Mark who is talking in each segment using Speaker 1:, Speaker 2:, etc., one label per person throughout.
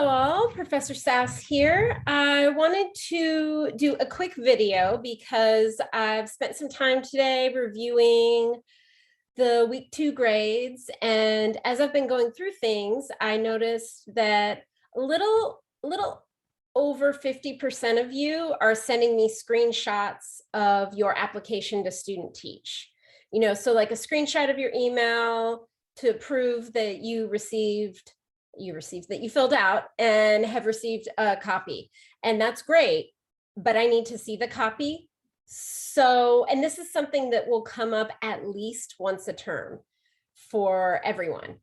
Speaker 1: Hello all, Professor Sass here. I wanted to do a quick video because I've spent some time today reviewing the week 2 grades. And as I've been going through things, I noticed that a little over 50% of you are sending me screenshots of your application to Student Teach. You know, so like a screenshot of your email to prove that you that you filled out and have received a copy. And that's great, but I need to see the copy. So, and this is something that will come up at least once a term for everyone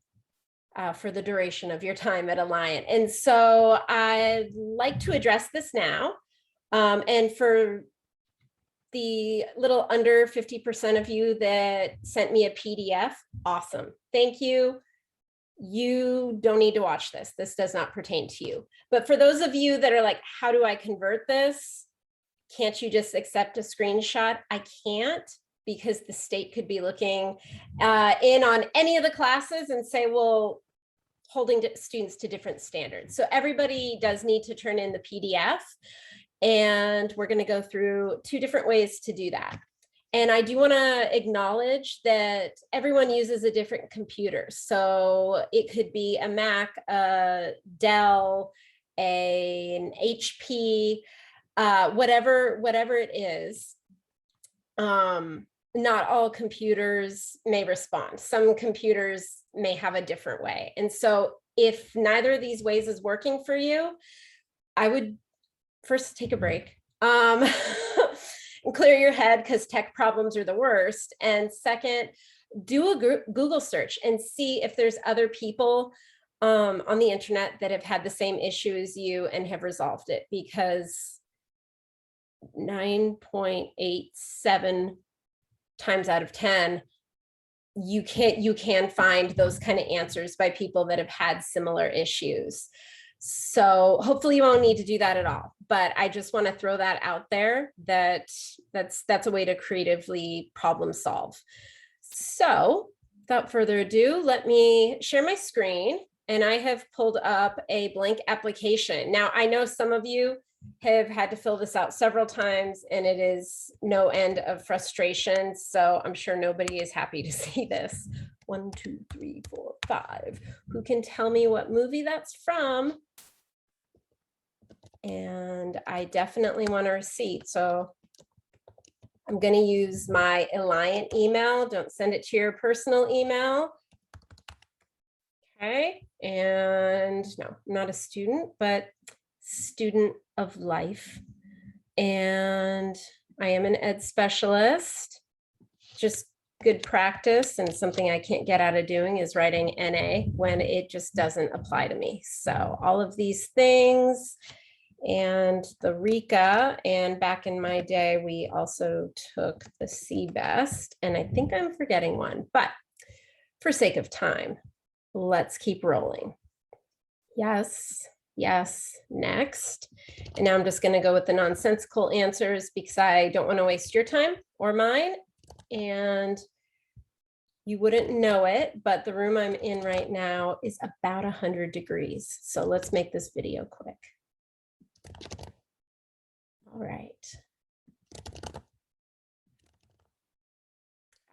Speaker 1: for the duration of your time at Alliant. And so I'd like to address this now. And for the little under 50% of you that sent me a PDF, awesome. Thank you. You don't need to watch this. This does not pertain to you. But for those of you that are like, how do I convert this? Can't you just accept a screenshot? I can't, because the state could be looking in on any of the classes and say, well, holding students to different standards. So everybody does need to turn in the PDF. And we're going to go through 2 different ways to do that. And I do want to acknowledge that everyone uses a different computer. So it could be a Mac, a Dell, an HP, whatever it is. Not all computers may respond. Some computers may have a different way. And so if neither of these ways is working for you, I would first take a break. And clear your head, because tech problems are the worst. And second, do a Google search and see if there's other people on the internet that have had the same issue as you and have resolved it, because 9.87 times out of 10, you can find those kind of answers by people that have had similar issues. So hopefully you won't need to do that at all. But I just want to throw that out there, that's a way to creatively problem solve. So without further ado, let me share my screen. And I have pulled up a blank application. Now, I know some of you have had to fill this out several times, and it is no end of frustration. So I'm sure nobody is happy to see this. 1, 2, 3, 4, 5. Who can tell me what movie that's from? And I definitely want a receipt. So I'm going to use my Alliant email. Don't send it to your personal email. Okay. And no, I'm not a student, but student of life. And I am an ed specialist. Just good practice, and something I can't get out of doing is writing NA when it just doesn't apply to me. So all of these things, and the RECA, and back in my day, we also took the CBEST, and I think I'm forgetting one, but for sake of time, let's keep rolling. Yes, yes, next. And now I'm just going to go with the nonsensical answers because I don't want to waste your time or mine. And you wouldn't know it, but the room I'm in right now is about 100 degrees. So let's make this video quick. All right.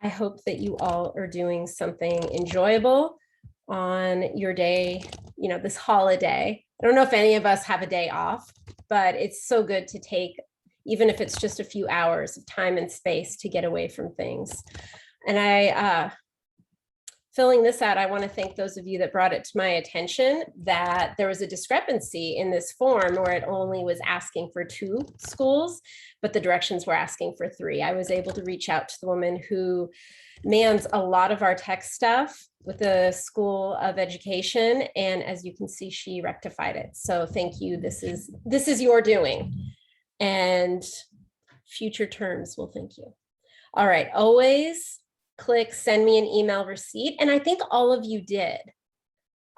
Speaker 1: I hope that you all are doing something enjoyable on your day, you know, this holiday. I don't know if any of us have a day off, but it's so good to take, even if it's just a few hours of time and space to get away from things. And filling this out, I want to thank those of you that brought it to my attention that there was a discrepancy in this form where it only was asking for 2 schools, but the directions were asking for 3. I was able to reach out to the woman who mans a lot of our tech stuff with the School of Education. And as you can see, she rectified it. So thank you. This is your doing, and future terms will thank you. All right. Always click send me an email receipt. And I think all of you did.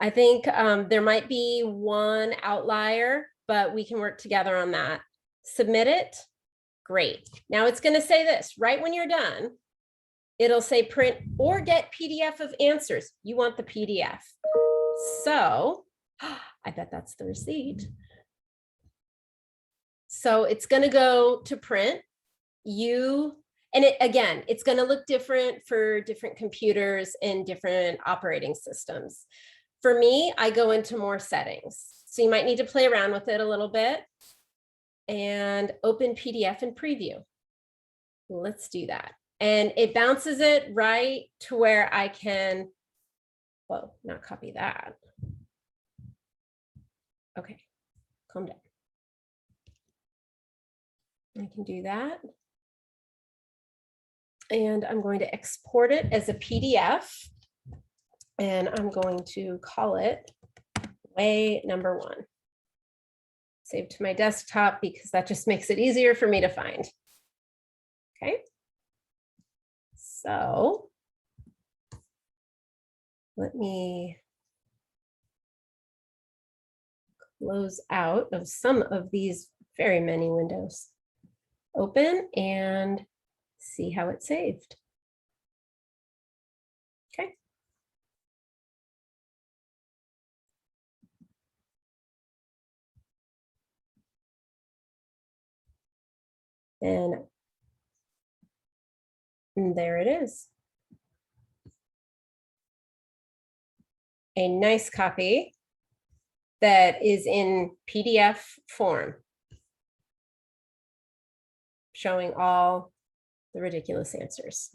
Speaker 1: I think there might be one outlier, but we can work together on that. Submit it. Great. Now it's going to say this right when you're done. It'll say print or get PDF of answers. You want the PDF. So I bet that's the receipt. So it's going to go to print. And again, it's going to look different for different computers and different operating systems. For me, I go into more settings. So you might need to play around with it a little bit and open PDF and preview. Let's do that. And it bounces it right to where I can, well, not copy that. Okay, calm down. I can do that. And I'm going to export it as a PDF. And I'm going to call it way number 1. Save to my desktop because that just makes it easier for me to find. Okay. So let me close out of some of these very many windows. Open and see how it's saved. Okay. And there it is. A nice copy that is in PDF form, showing all the ridiculous answers.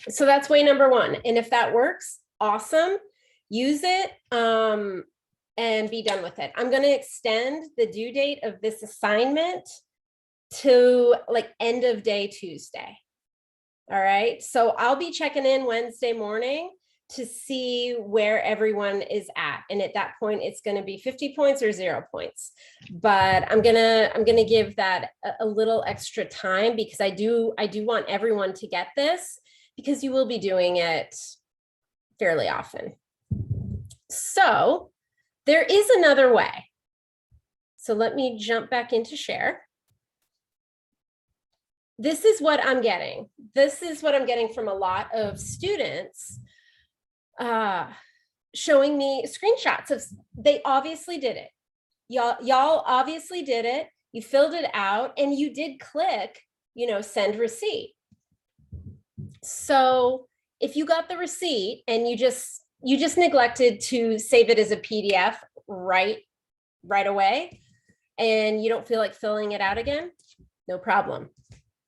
Speaker 1: So that's way number 1. And if that works, awesome. Use it and be done with it. I'm going to extend the due date of this assignment to like end of day Tuesday. All right. So I'll be checking in Wednesday morning to see where everyone is at. And at that point, it's going to be 50 points or 0 points. But I'm gonna give that a little extra time because I do want everyone to get this because you will be doing it fairly often. So there is another way. So let me jump back into share. This is what I'm getting. This is what I'm getting from a lot of students showing me screenshots of, they obviously did it. Y'all obviously did it. You filled it out and you did click, send receipt. So if you got the receipt and you just neglected to save it as a PDF right away, and you don't feel like filling it out again, no problem.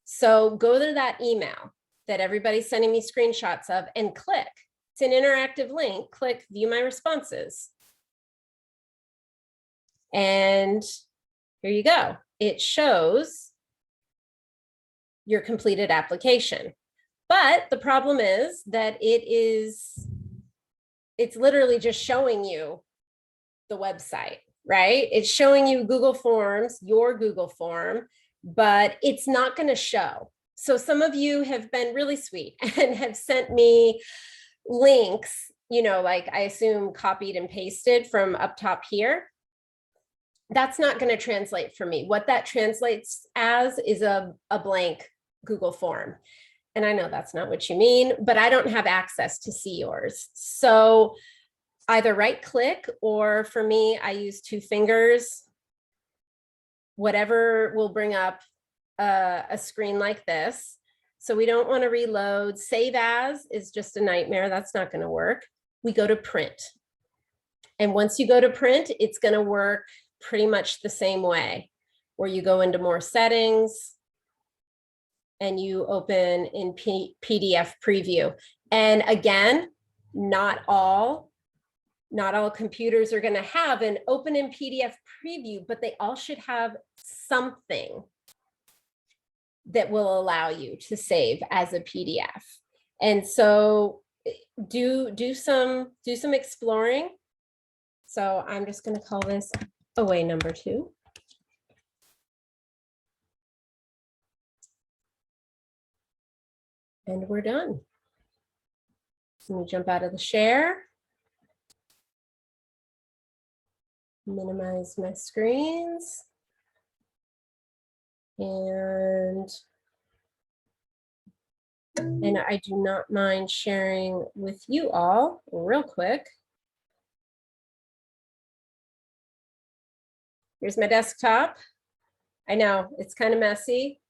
Speaker 1: So go to that email that everybody's sending me screenshots of and click. It's an interactive link. Click view my responses. And here you go. It shows your completed application. But the problem is that it's literally just showing you the website, right? It's showing you Google Forms, your Google form, but it's not going to show. So some of you have been really sweet and have sent me links, like I assume copied and pasted from up top here. That's not going to translate for me. What that translates as is a blank Google form. And I know that's not what you mean, but I don't have access to see yours. So either right click, or for me, I use 2 fingers, whatever will bring up a screen like this. So we don't want to reload. Save as is just a nightmare. That's not going to work. We go to print. And once you go to print, it's going to work pretty much the same way, where you go into more settings and you open in PDF preview. And again, not all computers are going to have an open in PDF preview, but they all should have something that will allow you to save as a PDF. And so do some exploring. So I'm just going to call this away number 2. And we're done. Let me jump out of the share. Minimize my screens. And I do not mind sharing with you all real quick Here's my desktop. I know it's kind of messy.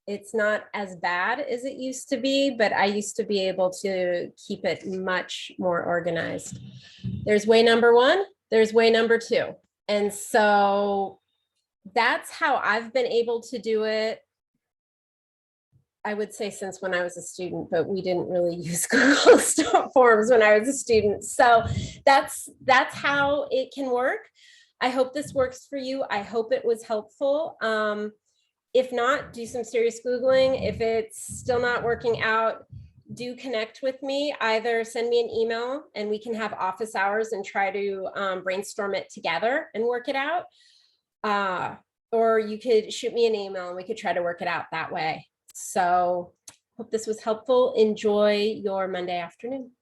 Speaker 1: It's not as bad as it used to be, but I used to be able to keep it much more organized. There's way number one, there's way number two. And so that's how I've been able to do it. I would say since when I was a student, but we didn't really use Google Forms when I was a student. So that's how it can work. I hope this works for you. I hope it was helpful. If not, do some serious Googling. If it's still not working out, do connect with me. Either send me an email and we can have office hours and try to brainstorm it together and work it out. Or you could shoot me an email and we could try to work it out that way. So hope this was helpful. Enjoy your Monday afternoon.